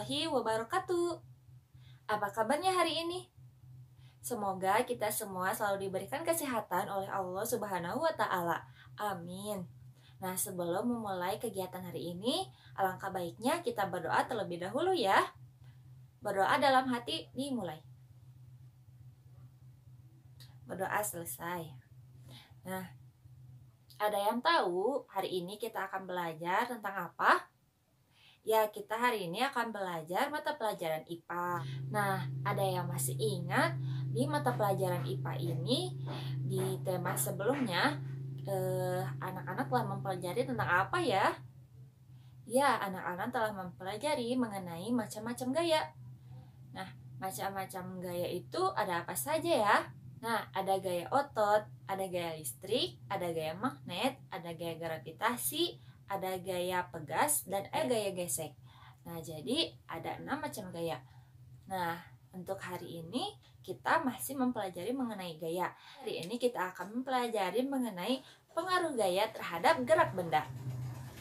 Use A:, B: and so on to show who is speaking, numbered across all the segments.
A: warahmatullahi wabarakatuh. Apa kabarnya hari ini? Semoga kita semua selalu diberikan kesehatan oleh Allah Subhanahu wa Ta'ala. Amin. Nah, sebelum memulai kegiatan hari ini, alangkah baiknya kita berdoa terlebih dahulu ya. Berdoa dalam hati dimulai. Berdoa selesai. Nah, ada yang tahu hari ini kita akan belajar tentang apa? Ya, kita hari ini akan belajar mata pelajaran IPA. Nah, ada yang masih ingat di mata pelajaran IPA ini di tema sebelumnya anak-anak telah mempelajari tentang apa ya? Ya, anak-anak telah mempelajari mengenai macam-macam gaya. Nah, macam-macam gaya itu ada apa saja ya? Nah, ada gaya otot, ada gaya listrik, ada gaya magnet, ada gaya gravitasi, ada gaya pegas, dan ada gaya gesek. Nah, jadi ada 6 macam gaya. Nah, untuk hari ini kita masih mempelajari mengenai gaya. Hari ini kita akan mempelajari mengenai pengaruh gaya terhadap gerak benda.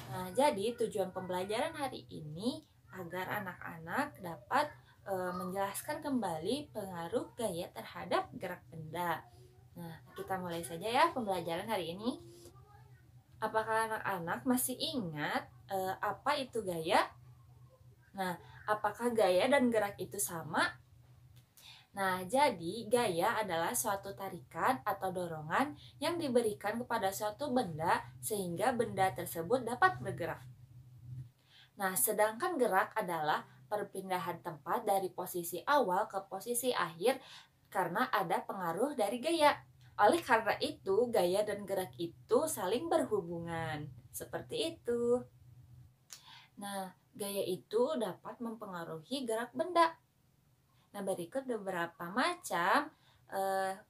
A: Nah, jadi tujuan pembelajaran hari ini agar anak-anak dapat menjelaskan kembali pengaruh gaya terhadap gerak benda. Nah, kita mulai saja ya pembelajaran hari ini. Apakah anak-anak masih ingat apa itu gaya? Nah, apakah gaya dan gerak itu sama? Nah, jadi gaya adalah suatu tarikan atau dorongan yang diberikan kepada suatu benda sehingga benda tersebut dapat bergerak. Nah, sedangkan gerak adalah perpindahan tempat dari posisi awal ke posisi akhir karena ada pengaruh dari gaya. Oleh karena itu, gaya dan gerak itu saling berhubungan. Seperti itu. Nah, gaya itu dapat mempengaruhi gerak benda. Nah, berikut beberapa macam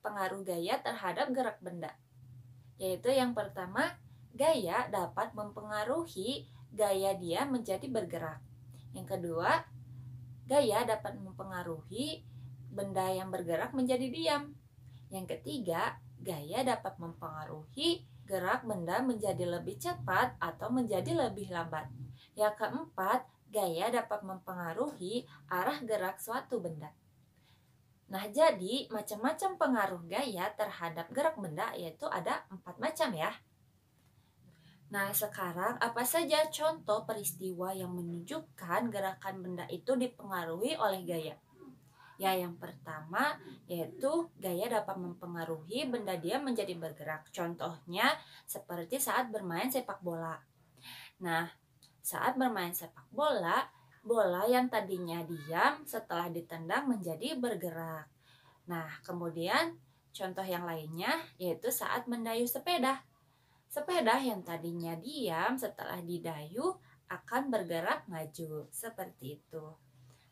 A: pengaruh gaya terhadap gerak benda. Yaitu yang pertama, gaya dapat mempengaruhi gaya dia menjadi bergerak. Yang kedua, gaya dapat mempengaruhi benda yang bergerak menjadi diam. Yang ketiga, gaya dapat mempengaruhi gerak benda menjadi lebih cepat atau menjadi lebih lambat. Yang keempat, gaya dapat mempengaruhi arah gerak suatu benda. Nah, jadi macam-macam pengaruh gaya terhadap gerak benda yaitu ada 4 macam ya. Nah, sekarang apa saja contoh peristiwa yang menunjukkan gerakan benda itu dipengaruhi oleh gaya? Ya, yang pertama yaitu gaya dapat mempengaruhi benda dia menjadi bergerak. Contohnya seperti saat bermain sepak bola. Nah, saat bermain sepak bola, bola yang tadinya diam setelah ditendang menjadi bergerak. Nah, kemudian contoh yang lainnya yaitu saat mendayung sepeda. Sepeda yang tadinya diam setelah didayung akan bergerak maju, seperti itu.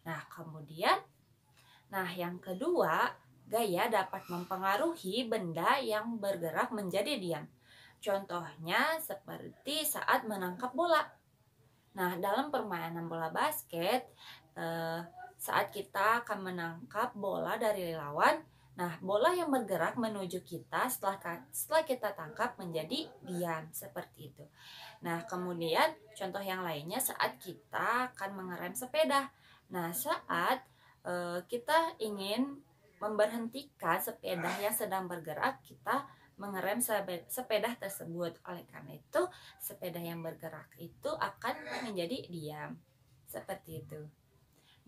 A: Nah, kemudian, yang kedua, gaya dapat mempengaruhi benda yang bergerak menjadi diam. Contohnya seperti saat menangkap bola. Nah, dalam permainan bola basket, saat kita akan menangkap bola dari lawan, nah, bola yang bergerak menuju kita setelah kita tangkap menjadi diam, seperti itu. Nah, kemudian contoh yang lainnya saat kita akan mengerem sepeda. Nah, saat kita ingin memberhentikan sepeda yang sedang bergerak, kita mengerem sepeda tersebut. Oleh karena itu, sepeda yang bergerak itu akan menjadi diam, seperti itu.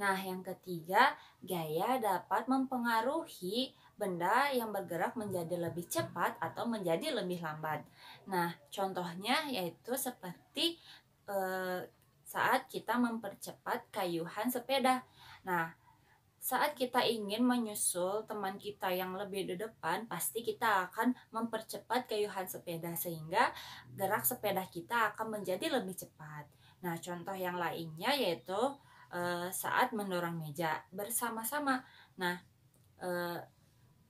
A: Nah, yang ketiga, gaya dapat mempengaruhi benda yang bergerak menjadi lebih cepat atau menjadi lebih lambat. Nah, contohnya yaitu seperti saat kita mempercepat kayuhan sepeda. Nah, saat kita ingin menyusul teman kita yang lebih di depan, pasti kita akan mempercepat kayuhan sepeda sehingga gerak sepeda kita akan menjadi lebih cepat. Nah, contoh yang lainnya yaitu saat mendorong meja bersama-sama. Nah,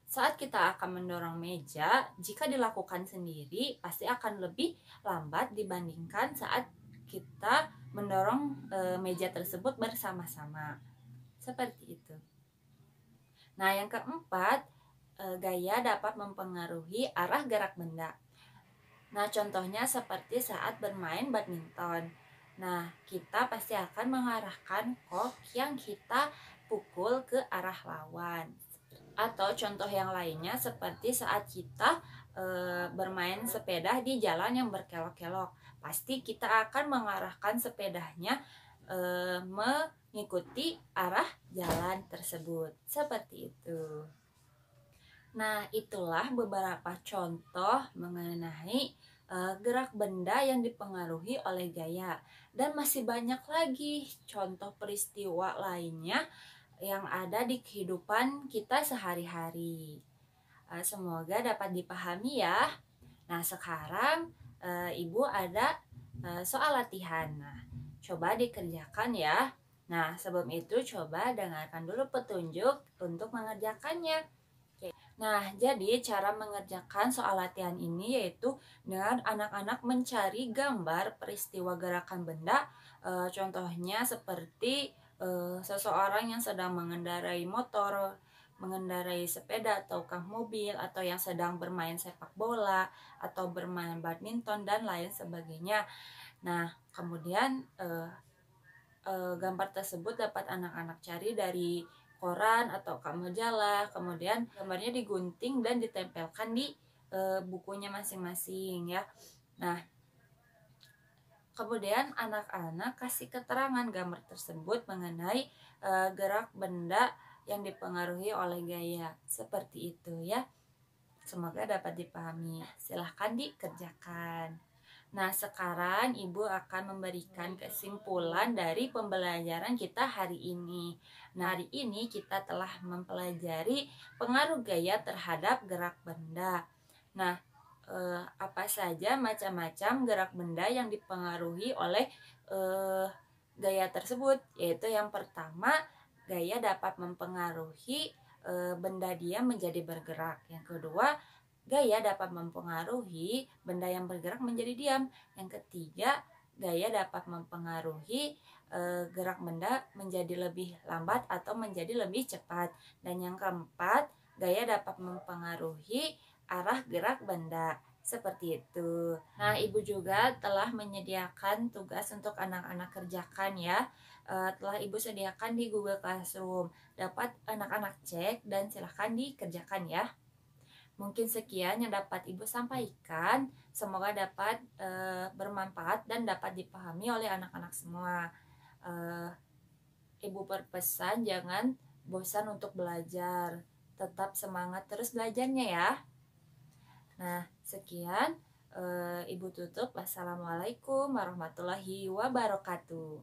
A: saat kita akan mendorong meja, jika dilakukan sendiri pasti akan lebih lambat dibandingkan saat kita mendorong meja tersebut bersama-sama. Seperti itu. Nah, yang keempat, gaya dapat mempengaruhi arah gerak benda. Nah, contohnya seperti saat bermain badminton. Nah, kita pasti akan mengarahkan kok yang kita pukul ke arah lawan. Atau contoh yang lainnya seperti saat kita bermain sepeda di jalan yang berkelok-kelok. Pasti kita akan mengarahkan sepedanya mengikuti arah jalan tersebut. Seperti itu. Nah, itulah beberapa contoh mengenai gerak benda yang dipengaruhi oleh gaya. Dan masih banyak lagi contoh peristiwa lainnya yang ada di kehidupan kita sehari-hari. Semoga dapat dipahami ya. Nah, sekarang Ibu ada soal latihan. Nah, coba dikerjakan ya. Nah, sebelum itu coba dengarkan dulu petunjuk untuk mengerjakannya. Nah, jadi cara mengerjakan soal latihan ini yaitu dengan anak-anak mencari gambar peristiwa gerakan benda. Contohnya seperti seseorang yang sedang mengendarai motor, mengendarai sepeda ataukah mobil, atau yang sedang bermain sepak bola atau bermain badminton dan lain sebagainya. Nah, kemudian gambar tersebut dapat anak-anak cari dari koran atau majalah, kemudian gambarnya digunting dan ditempelkan di bukunya masing-masing ya. Nah, kemudian anak-anak kasih keterangan gambar tersebut mengenai gerak benda yang dipengaruhi oleh gaya. Seperti itu ya. Semoga dapat dipahami. Silahkan dikerjakan. Nah, sekarang Ibu akan memberikan kesimpulan dari pembelajaran kita hari ini. Nah, hari ini kita telah mempelajari pengaruh gaya terhadap gerak benda. Nah, apa saja macam-macam gerak benda yang dipengaruhi oleh gaya tersebut? Yaitu yang pertama, gaya dapat mempengaruhi benda diam menjadi bergerak. Yang kedua, gaya dapat mempengaruhi benda yang bergerak menjadi diam. Yang ketiga, gaya dapat mempengaruhi gerak benda menjadi lebih lambat atau menjadi lebih cepat. Dan yang keempat, gaya dapat mempengaruhi arah gerak benda. Seperti itu. Nah, Ibu juga telah menyediakan tugas untuk anak-anak kerjakan ya. Telah Ibu sediakan di Google Classroom. Dapat anak-anak cek dan silahkan dikerjakan ya. Mungkin sekian yang dapat Ibu sampaikan. Semoga dapat bermanfaat dan dapat dipahami oleh anak-anak semua. Ibu berpesan jangan bosan untuk belajar. Tetap semangat terus belajarnya ya. Nah, sekian. Ibu tutup. Wassalamualaikum warahmatullahi wabarakatuh.